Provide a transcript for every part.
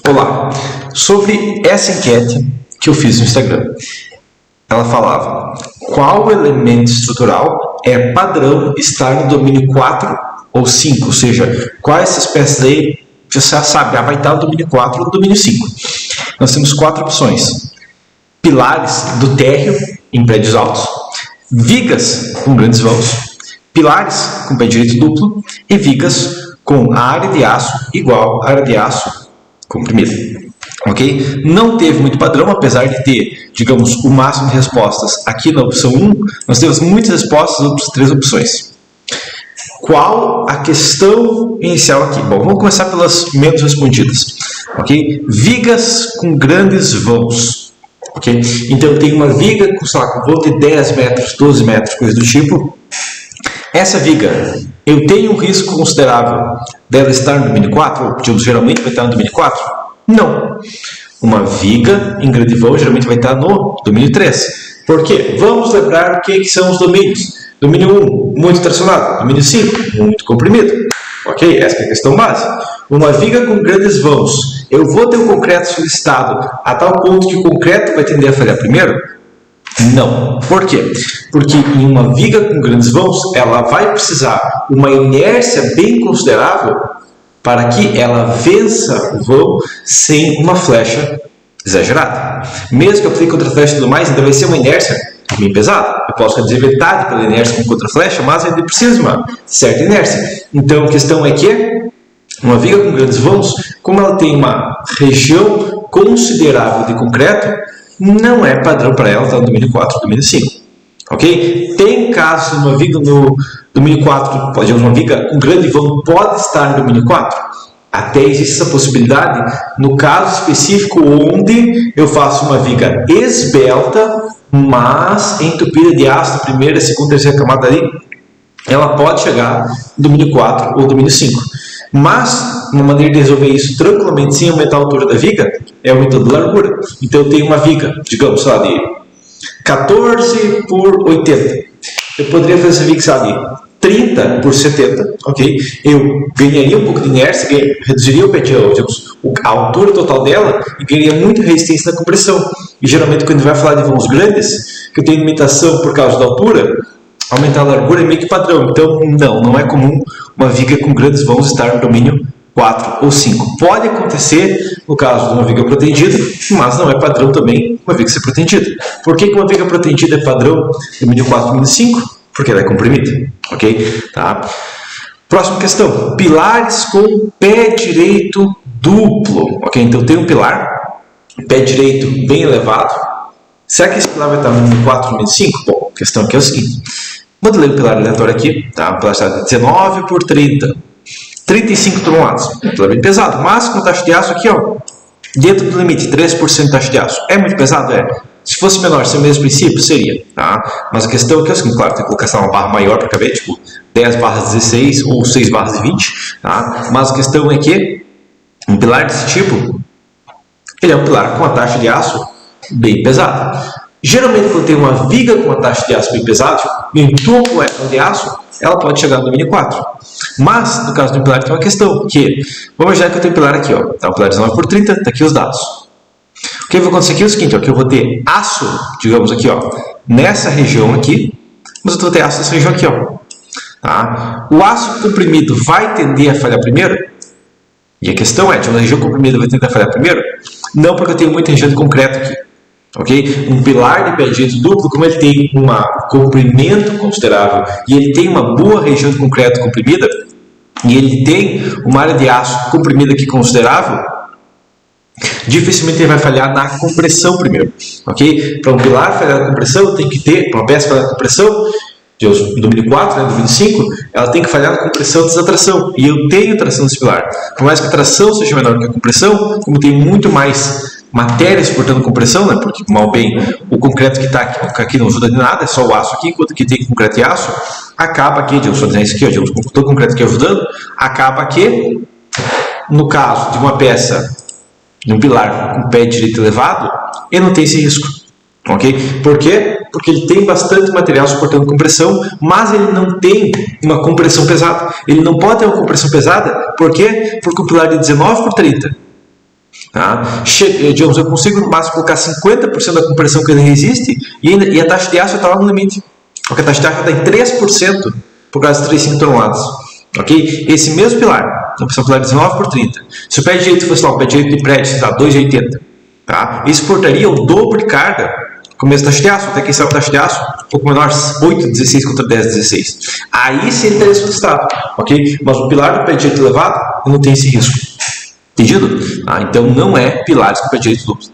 Olá, sobre essa enquete que eu fiz no Instagram, ela falava: qual elemento estrutural é padrão estar no domínio 4 ou 5? Ou seja, quais essas peças aí você já sabe, vai estar no domínio 4 ou no domínio 5. Nós temos 4 opções: pilares do térreo em prédios altos, vigas com grandes vãos, pilares com pé direito duplo e vigas com a área de aço igual à área de aço comprimida. Ok? Não teve muito padrão, apesar de ter, digamos, o máximo de respostas aqui na opção 1, nós temos muitas respostas nas 3 opções. Qual a questão inicial aqui? Bom, vamos começar pelas menos respondidas. Ok? Vigas com grandes vãos. Ok? Então eu tenho uma viga com, sei lá, com vão de 10 metros, 12 metros, coisa do tipo. Essa viga, eu tenho um risco considerável dela estar no domínio 4? Ou, digamos, geralmente vai estar no domínio 4? Não. Uma viga em grande vão geralmente vai estar no domínio 3. Por quê? Vamos lembrar o que são os domínios. Domínio 1, muito tracionado. Domínio 5, muito comprimido. Ok? Essa é a questão base. Uma viga com grandes vãos. Eu vou ter o concreto solicitado a tal ponto que o concreto vai tender a falhar primeiro? Não. Por quê? Porque em uma viga com grandes vãos, ela vai precisar uma inércia bem considerável para que ela vença o vão sem uma flecha exagerada. Mesmo que eu aplique contra flecha e tudo mais, ainda vai ser uma inércia bem pesada. Eu posso reduzir metade pela inércia com contra flecha, mas ainda precisa de uma certa inércia. Então a questão é que uma viga com grandes vãos, como ela tem uma região considerável de concreto, não é padrão para ela estar no domínio 4 ou domínio 5. Ok? Tem casos de uma viga no domínio 4, pode uma viga com grande vão pode estar no domínio 4. Até existe essa possibilidade no caso específico onde eu faço uma viga esbelta, mas entupida de aço, primeira, segunda, terceira camada ali, ela pode chegar no domínio 4 ou domínio 5. Mas, uma maneira de resolver isso tranquilamente sem aumentar a altura da viga é aumentando a largura. Então eu tenho uma viga, digamos, sei lá, de 14 por 80. Eu poderia fazer essa viga, sei lá, de 30 por 70, ok? Eu ganharia um pouco de inércia, reduziria o pé, digamos, a altura total dela e ganharia muita resistência na compressão. E geralmente quando vai falar de vãos grandes, que eu tenho limitação por causa da altura, aumentar a largura é meio que padrão. Então não é comum uma viga com grandes vãos estar no domínio 4 ou 5. Pode acontecer no caso de uma viga protendida, mas não é padrão também uma viga ser protendida. Por que uma viga protendida é padrão domínio 4 e domínio 5? Porque ela é comprimida. Ok? Tá? Próxima questão. Pilares com pé direito duplo. Ok? Então tem um pilar, pé direito bem elevado. Será que esse pilar vai estar no domínio 4 ou domínio 5? Bom, a questão aqui é o seguinte. Modelei o pilar aleatório aqui. Tá? O pilar está 19 por 30. 35 toneladas. Um pilar bem pesado. Mas com taxa de aço aqui, ó, dentro do limite, 3% de taxa de aço. É muito pesado? É. Se fosse menor, se é o mesmo princípio, seria. Tá? Mas a questão aqui é o seguinte, claro, tem que colocar uma barra maior para caber, tipo 10/16 ou 6/20. Tá? Mas a questão é que um pilar desse tipo, ele é um pilar com a taxa de aço bem pesada. Geralmente, quando tem uma viga com uma taxa de aço bem pesada, em topo de aço, ela pode chegar no domínio 4. Mas, no caso do pilar, tem uma questão, que, vamos imaginar que eu tenho um pilar aqui, ó, tá, um pilar 19 por 30, está aqui os dados. O que vai acontecer aqui é o seguinte, ó, que eu vou ter aço, digamos aqui, ó, nessa região aqui, mas eu vou ter aço nessa região aqui, ó. Tá? O aço comprimido vai tender a falhar primeiro? E a questão é, de uma região comprimida vai tender a falhar primeiro? Não, porque eu tenho muita região de concreto aqui. Okay? Um pilar de pé direito duplo, como ele tem um comprimento considerável e ele tem uma boa região de concreto comprimida e ele tem uma área de aço comprimida aqui considerável, dificilmente ele vai falhar na compressão primeiro. Okay? Para um pilar falhar na compressão, tem que ter, para uma peça falhar na compressão, do domínio 4, né, domínio 5, ela tem que falhar na compressão e desatração. E eu tenho tração nesse pilar. Por mais que a tração seja menor que a compressão, como tem muito mais matéria suportando compressão, né? Porque mal bem o concreto que está aqui não ajuda de nada, é só o aço aqui, enquanto que tem concreto e aço, acaba aqui, eu estou dizendo isso aqui, ó, todo o concreto aqui ajudando, acaba que, no caso de uma peça, de um pilar com pé direito elevado, ele não tem esse risco. Ok? Por quê? Porque ele tem bastante material suportando compressão, mas ele não tem uma compressão pesada. Ele não pode ter uma compressão pesada, por quê? Porque o pilar de 19 por 30 Tá? Digamos, eu consigo no máximo colocar 50% da compressão que ele resiste e a taxa de aço está lá no limite. Porque a taxa de aço está em 3% por causa de 3,5 toneladas. Okay? Esse mesmo pilar, então, esse pilar 19 por 30. Se o pé direito fosse lá, o pé direito de prédio, está 2,80. Tá? Isso portaria o dobro de carga com a mesma taxa de aço. Até quem sabe a taxa de aço um pouco menor, 8,16 contra 10,16. Aí sim ele teria solicitado. Okay? Mas o pilar do pé direito elevado não tem esse risco. Entendido? Então não é pilares com pé direito duplo.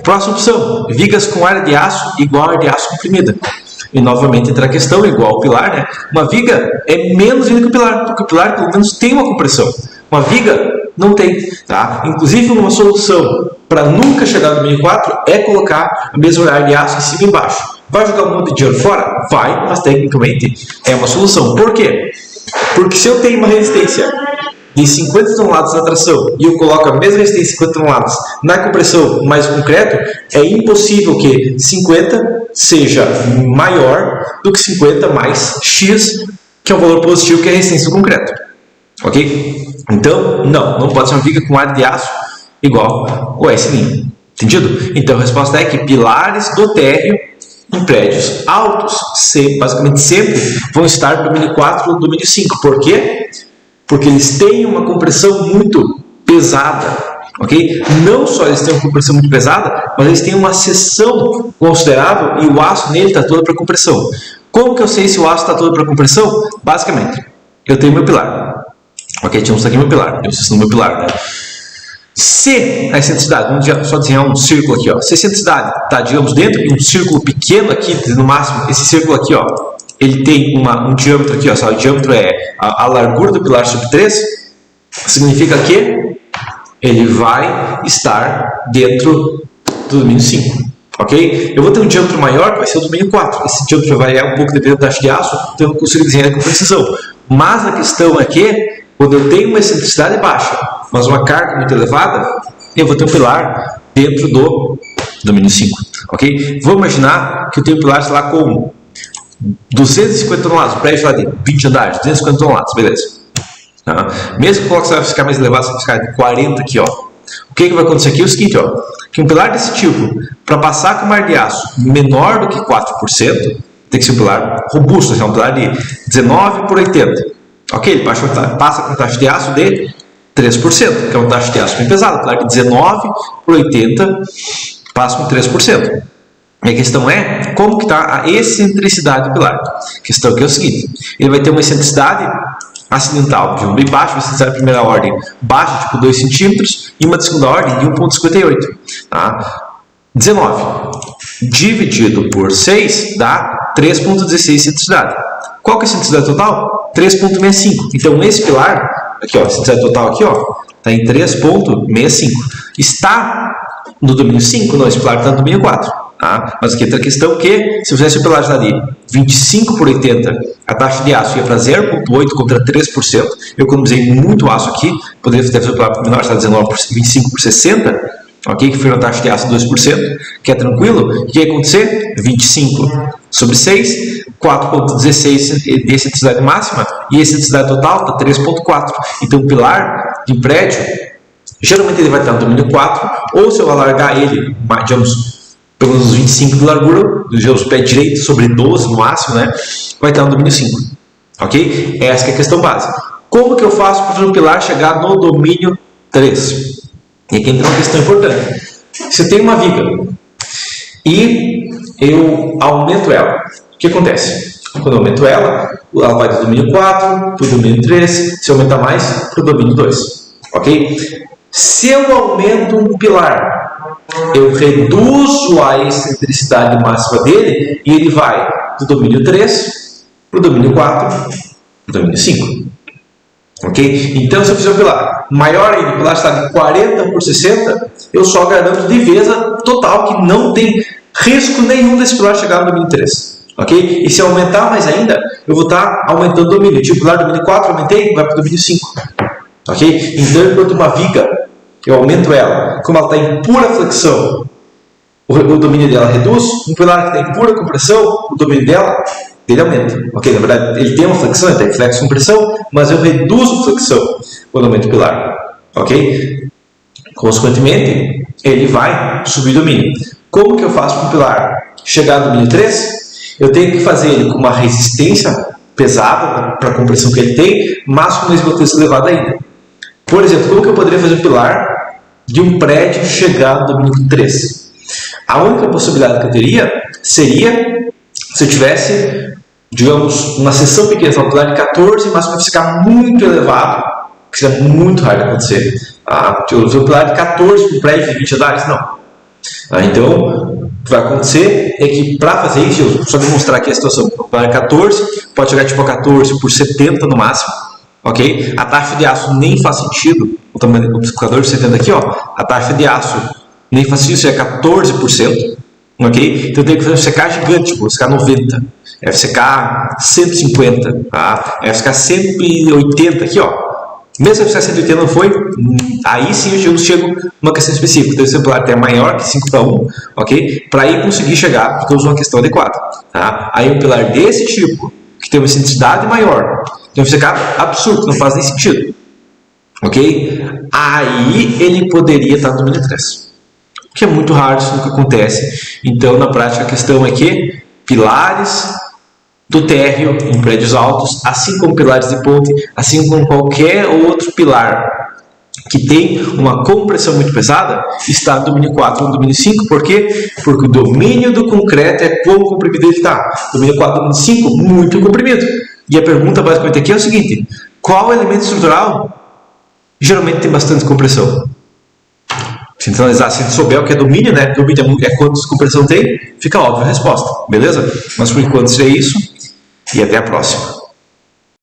Próxima opção, vigas com área de aço igual a área de aço comprimida. E novamente entra a questão, igual ao pilar, né? Uma viga é menos ainda que o pilar, porque o pilar pelo menos tem uma compressão. Uma viga não tem. Tá? Inclusive uma solução para nunca chegar no domínio 4 é colocar a mesma área de aço em cima e embaixo. Vai jogar um monte de dinheiro fora? Vai, mas tecnicamente é uma solução. Por quê? Porque se eu tenho uma resistência de 50 toneladas na tração e eu coloco a mesma resistência de 50 toneladas na compressão mais concreto, é impossível que 50 seja maior do que 50 mais X, que é o valor positivo que é a resistência do concreto. Ok? Então, não pode ser uma viga com área de aço igual o S'. Entendido? Então a resposta é que pilares do térreo em prédios altos, basicamente sempre, vão estar no domínio 4 ou no domínio 5. Por quê? Porque eles têm uma compressão muito pesada, ok? Não só eles têm uma compressão muito pesada, mas eles têm uma seção considerável e o aço nele está todo para compressão. Como que eu sei se o aço está todo para compressão? Basicamente, eu tenho meu pilar, ok? Tínhamos aqui meu pilar, eu preciso do meu pilar, né? Se a excentricidade, vamos só desenhar um círculo aqui, ó. Se a excentricidade está, digamos, dentro de um círculo pequeno aqui, no máximo, esse círculo aqui, ó, ele tem um diâmetro aqui, ó, o diâmetro é a largura do pilar sobre 3, significa que ele vai estar dentro do domínio 5, ok? Eu vou ter um diâmetro maior, que vai ser o domínio 4, esse diâmetro vai variar um pouco dependendo da taxa de aço, então eu não consigo desenhar com precisão, mas a questão é que, quando eu tenho uma excentricidade baixa, mas uma carga muito elevada, eu vou ter um pilar dentro do domínio 5, ok? Vou imaginar que eu tenho um pilar, sei lá, com 250 toneladas, o prédio lá de 20 andares, 250 toneladas, beleza. Mesmo que o coloque ficar mais elevado, você vai ficar de 40 aqui, ó. O que vai acontecer aqui é o seguinte, ó, que um pilar desse tipo, para passar com uma área de aço menor do que 4%, tem que ser um pilar robusto, é um pilar de 19 por 80. Ok, ele passa com taxa de aço de 3%, que é uma taxa de aço bem pesada. O pilar de 19 por 80 passa com 3%. E a questão é como que está a excentricidade do pilar. A questão aqui é o seguinte, ele vai ter uma excentricidade acidental de bem baixa, uma excentricidade de primeira ordem baixa, tipo 2 centímetros, e uma de segunda ordem de 1,58. Tá? 19 dividido por 6 dá 3,16 excentricidade. Qual que é a excentricidade total? 3,65. Então esse pilar, aqui ó, a excentricidade total aqui ó, está em 3,65. Está no domínio 5? Não, esse pilar está no domínio 4. Tá? Mas aqui entra a questão que, se eu fizesse o pilar ali 25 por 80, a taxa de aço ia para 0,8 contra 3%, eu economizei muito aço aqui, poderia ter feito o pilar menor, está 19 por 25 por 60, ok? Que foi uma taxa de aço de 2%, que é tranquilo. O que ia acontecer? 25 sobre 6, 4,16 de excentricidade máxima, e a excentricidade total está 3,4. Então o pilar de prédio, geralmente ele vai estar no domínio 4, ou se eu alargar ele, digamos, pelo menos 25 de largura, o pé direito sobre 12 no máximo, né, vai estar no domínio 5. Ok? Essa que é a questão básica. Como que eu faço para o pilar chegar no domínio 3? E aqui entra uma questão importante. Se eu tenho uma viga e eu aumento ela, o que acontece? Quando eu aumento ela vai do domínio 4 para o domínio 3, se eu aumentar mais, para o domínio 2. Ok? Se eu aumento um pilar, eu reduzo a excentricidade máxima dele e ele vai do domínio 3 para o domínio 4 para o domínio 5. Ok? Então, se eu fizer um pilar maior ainda, o pilar está de 40 por 60, eu só garanto de veza total que não tem risco nenhum desse pilar chegar no domínio 3. Ok? E se eu aumentar mais ainda, eu vou estar aumentando o domínio. Tipo, o pilar do domínio 4, aumentei, vai para o domínio 5. Ok? Então, enquanto uma viga, eu aumento ela, como ela está em pura flexão, o domínio dela reduz. Um pilar que está em pura compressão, o domínio dele aumenta. Ok? Na verdade, ele tem uma flexão, ele tem flexo-compressão, mas eu reduzo flexão quando aumento o pilar. Ok? Consequentemente, ele vai subir domínio. Como que eu faço para o pilar chegar no domínio 3? Eu tenho que fazer ele com uma resistência pesada para a compressão que ele tem, mas com uma esgotância elevada ainda. Por exemplo, como que eu poderia fazer o pilar de um prédio chegar no domínio 3? A única possibilidade que eu teria seria se eu tivesse, digamos, uma seção pequena, um pilar de 14, mas vai ficar muito elevado, que seria muito raro de acontecer. O pilar de 14 com um prédio de 20 andares, não. Então, o que vai acontecer é que para fazer isso, eu só vou mostrar aqui a situação. O pilar 14 pode chegar tipo a 14 por 70 no máximo, ok? A taxa de aço nem faz sentido, o tamanho do amplificador de 70 aqui, ó, a taxa de aço nem faz sentido, isso é 14%, ok? Então eu tenho que fazer um FCK gigante, tipo FCK 90, FCK 150, tá? FCK 180 aqui, ó. Mesmo se a 180 não foi, aí sim eu chego numa questão específica. Então, esse pilar até maior que 5:1, ok? Para aí conseguir chegar, porque eu uso uma questão adequada. Tá? Aí um pilar desse tipo, que tem uma intensidade maior, tem um FCK absurdo, não faz nem sentido. Ok? Aí ele poderia estar no domínio 3. O que é muito raro, isso nunca acontece. Então, na prática, a questão é que pilares do térreo em prédios altos, assim como pilares de ponte, assim como qualquer outro pilar que tem uma compressão muito pesada, está no domínio 4 ou no domínio 5. Por quê? Porque o domínio do concreto é quão comprimido ele está. Domínio 4 domínio 5, muito comprimido. E a pergunta basicamente aqui é o seguinte: qual elemento estrutural geralmente tem bastante compressão? Se analisar, se a gente souber o que é domínio, né? Domínio é quanto compressão tem, fica óbvia a resposta, beleza? Mas por enquanto seria isso, e até a próxima.